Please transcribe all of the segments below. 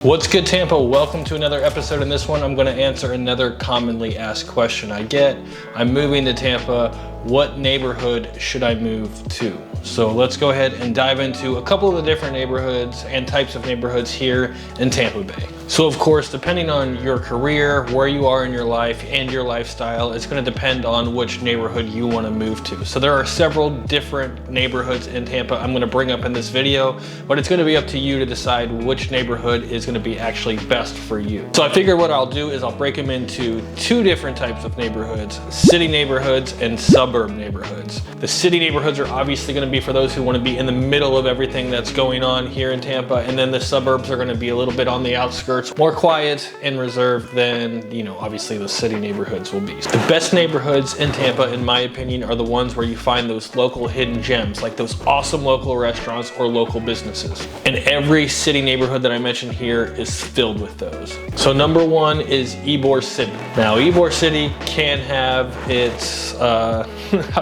What's good, Tampa? Welcome to another episode. In this one, I'm going to answer another commonly asked question I get. I'm moving to Tampa. What neighborhood should I move to? So let's go ahead and dive into a couple of the different neighborhoods and types of neighborhoods here in Tampa Bay. So of course, depending on your career, where you are in your life and your lifestyle, it's going to depend on which neighborhood you want to move to. So there are several different neighborhoods in Tampa I'm going to bring up in this video, but it's going to be up to you to decide which neighborhood is going to be actually best for you. So I figured what I'll do is I'll break them into two different types of neighborhoods: city neighborhoods and suburb neighborhoods. The city neighborhoods are obviously going to be for those who want to be in the middle of everything that's going on here in Tampa, and then the suburbs are going to be a little bit on the outskirts, more quiet and reserved than, obviously the city neighborhoods will be. The best neighborhoods in Tampa, in my opinion, are the ones where you find those local hidden gems, like those awesome local restaurants or local businesses. And every city neighborhood that I mentioned here is filled with those. So number one is Ybor City. Now, Ybor City can have its, how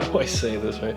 do I say this, right?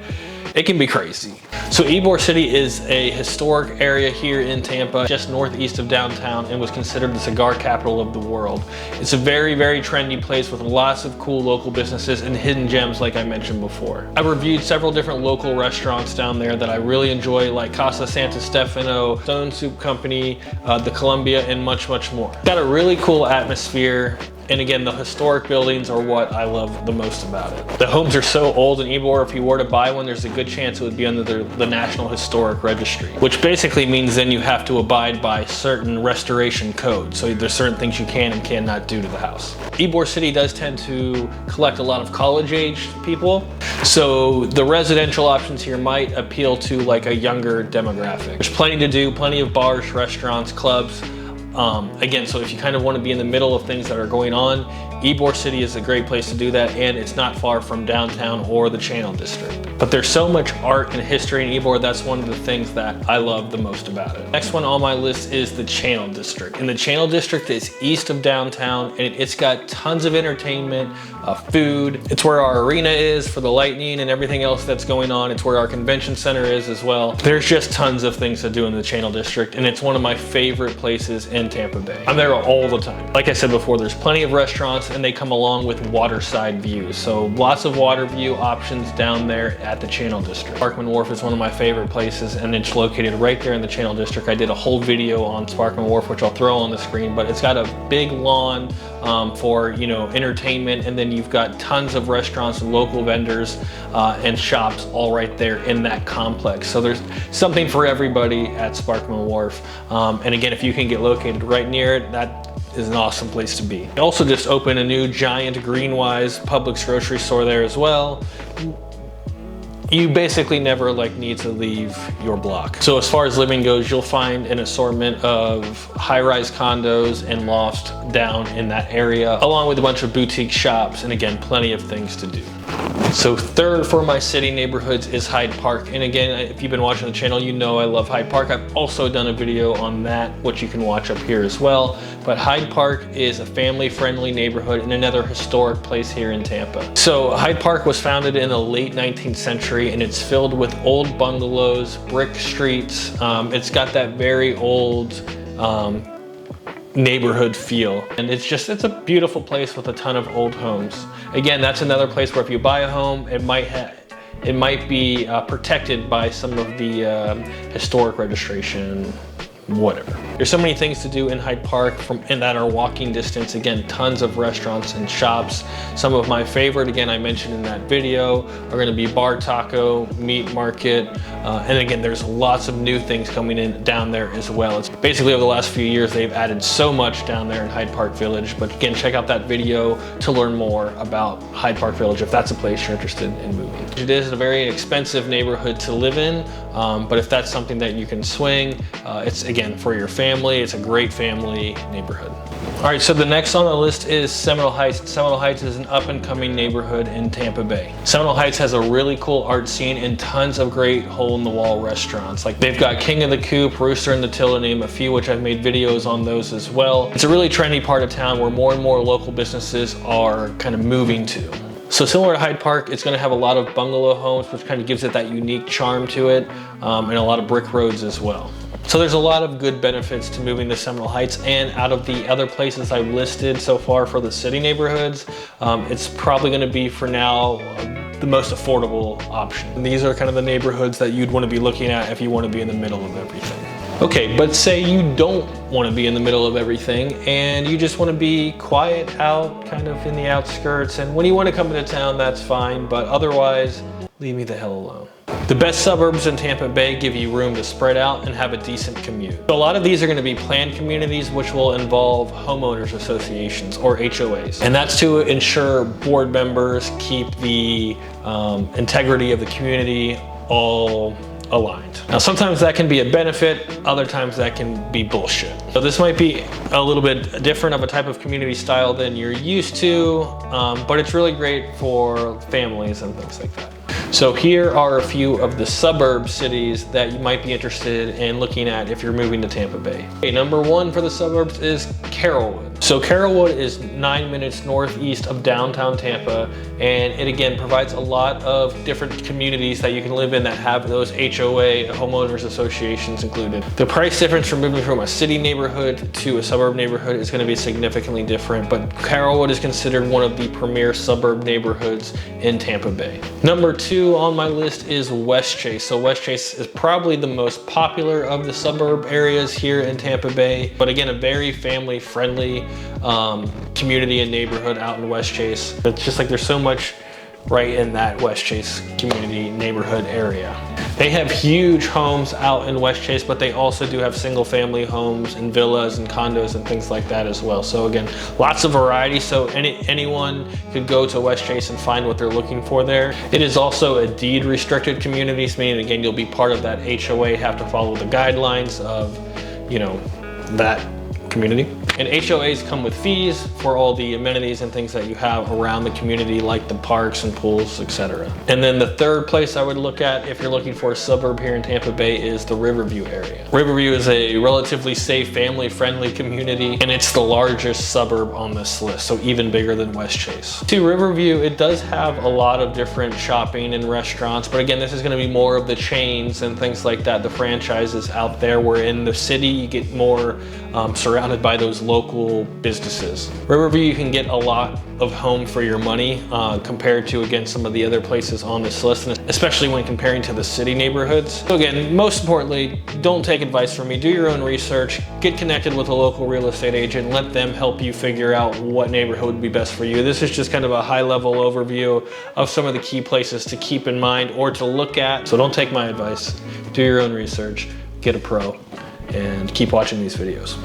It can be crazy. So Ybor City is a historic area here in Tampa, just northeast of downtown, and was considered the cigar capital of the world. It's a very, very trendy place with lots of cool local businesses and hidden gems like I mentioned before. I've reviewed several different local restaurants down there that I really enjoy, like Casa Santa Stefano, Stone Soup Company, the Columbia, and much, much more. Got a really cool atmosphere. And again, the historic buildings are what I love the most about it. The homes are so old in Ybor, if you were to buy one, there's a good chance it would be under the National Historic Registry, which basically means then you have to abide by certain restoration codes. So there's certain things you can and cannot do to the house. Ybor City does tend to collect a lot of college-aged people, so the residential options here might appeal to like a younger demographic. There's plenty to do, plenty of bars, restaurants, clubs. Again, so if you kind of want to be in the middle of things that are going on, Ybor City is a great place to do that, and it's not far from downtown or the Channel District. But there's so much art and history in Ybor, that's one of the things that I love the most about it. Next one on my list is the Channel District. And the Channel District is east of downtown, and it's got tons of entertainment, food. It's where our arena is for the Lightning and everything else that's going on. It's where our convention center is as well. There's just tons of things to do in the Channel District, and it's one of my favorite places in Tampa Bay. I'm there all the time. Like I said before, there's plenty of restaurants, and they come along with waterside views. So lots of water view options down there at the Channel District. Sparkman Wharf is one of my favorite places, and it's located right there in the Channel District. I did a whole video on Sparkman Wharf, which I'll throw on the screen, but it's got a big lawn for entertainment, and then you've got tons of restaurants and local vendors and shops all right there in that complex. So there's something for everybody at Sparkman Wharf. And again, if you can get located right near it, that is an awesome place to be. They also just opened a new giant Greenwise Publix grocery store there as well. You basically never need to leave your block. So as far as living goes, you'll find an assortment of high-rise condos and lofts down in that area, along with a bunch of boutique shops, and again, plenty of things to do. So third for my city neighborhoods is Hyde Park. And again, if you've been watching the channel, you know I love Hyde Park. I've also done a video on that, which you can watch up here as well. But Hyde Park is a family-friendly neighborhood and another historic place here in Tampa. So Hyde Park was founded in the late 19th century, and it's filled with old bungalows, brick streets. It's got that very old neighborhood feel, and it's a beautiful place with a ton of old homes. Again, that's another place where if you buy a home, it might be protected by some of the historic registration, whatever. There's so many things to do in Hyde Park and that are walking distance. Again, tons of restaurants and shops. Some of my favorite, again, I mentioned in that video, are going to be Bar Taco, Meat Market, and again, there's lots of new things coming in down there as well. It's basically over the last few years, they've added so much down there in Hyde Park Village. But again, check out that video to learn more about Hyde Park Village if that's a place you're interested in moving. It is a very inexpensive neighborhood to live in, but if that's something that you can swing, it's again for your family. It's a great family neighborhood. All right, so the next on the list is Seminole Heights. Seminole Heights is an up-and-coming neighborhood in Tampa Bay. Seminole Heights has a really cool art scene and tons of great hole-in-the-wall restaurants. Like they've got King of the Coop, Rooster and the Till, to name a few, which I've made videos on those as well. It's a really trendy part of town where more and more local businesses are kind of moving to. So similar to Hyde Park, it's going to have a lot of bungalow homes, which kind of gives it that unique charm to it, and a lot of brick roads as well. So there's a lot of good benefits to moving to Seminole Heights, and out of the other places I've listed so far for the city neighborhoods, it's probably going to be for now the most affordable option. And these are kind of the neighborhoods that you'd want to be looking at if you want to be in the middle of everything. Okay, but say you don't want to be in the middle of everything and you just want to be quiet out kind of in the outskirts, and when you want to come into town, that's fine, but otherwise, leave me the hell alone. The best suburbs in Tampa Bay give you room to spread out and have a decent commute. So a lot of these are going to be planned communities, which will involve homeowners associations or HOAs. And that's to ensure board members keep the integrity of the community all aligned. Now, sometimes that can be a benefit, other times that can be bullshit. So this might be a little bit different of a type of community style than you're used to, but it's really great for families and things like that. So here are a few of the suburb cities that you might be interested in looking at if you're moving to Tampa Bay. Okay, number one for the suburbs is Carrollwood. So Carrollwood is 9 minutes northeast of downtown Tampa, and it again provides a lot of different communities that you can live in that have those HOA, homeowners associations included. The price difference for moving from a city neighborhood to a suburb neighborhood is going to be significantly different, but Carrollwood is considered one of the premier suburb neighborhoods in Tampa Bay. Number two on my list is Westchase. So Westchase is probably the most popular of the suburb areas here in Tampa Bay, but again, a very family-friendly community and neighborhood out in Westchase. It's just like there's so much right in that Westchase community neighborhood area. They have huge homes out in Westchase, but they also do have single family homes and villas and condos and things like that as well. So again, lots of variety, so anyone could go to Westchase and find what they're looking for there. It is also a deed restricted community, meaning again, you'll be part of that HOA, have to follow the guidelines of, you know, that community. And HOAs come with fees for all the amenities and things that you have around the community, like the parks and pools, etc. And then the third place I would look at if you're looking for a suburb here in Tampa Bay is the Riverview area. Riverview is a relatively safe, family-friendly community, and it's the largest suburb on this list, so even bigger than Westchase. To Riverview, it does have a lot of different shopping and restaurants, but again, this is going to be more of the chains and things like that, the franchises out there, where in the city you get more surrounded by those local businesses. Riverview, you can get a lot of home for your money compared to, again, some of the other places on this list, and especially when comparing to the city neighborhoods. So again, most importantly, don't take advice from me. Do your own research, get connected with a local real estate agent, let them help you figure out what neighborhood would be best for you. This is just kind of a high-level overview of some of the key places to keep in mind or to look at. So don't take my advice. Do your own research, get a pro, and keep watching these videos.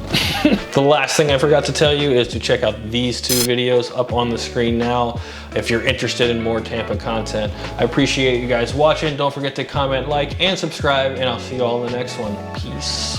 The last thing I forgot to tell you is to check out these two videos up on the screen now if you're interested in more Tampa content. I appreciate you guys watching. Don't forget to comment, like, and subscribe, and I'll see you all in the next one. Peace.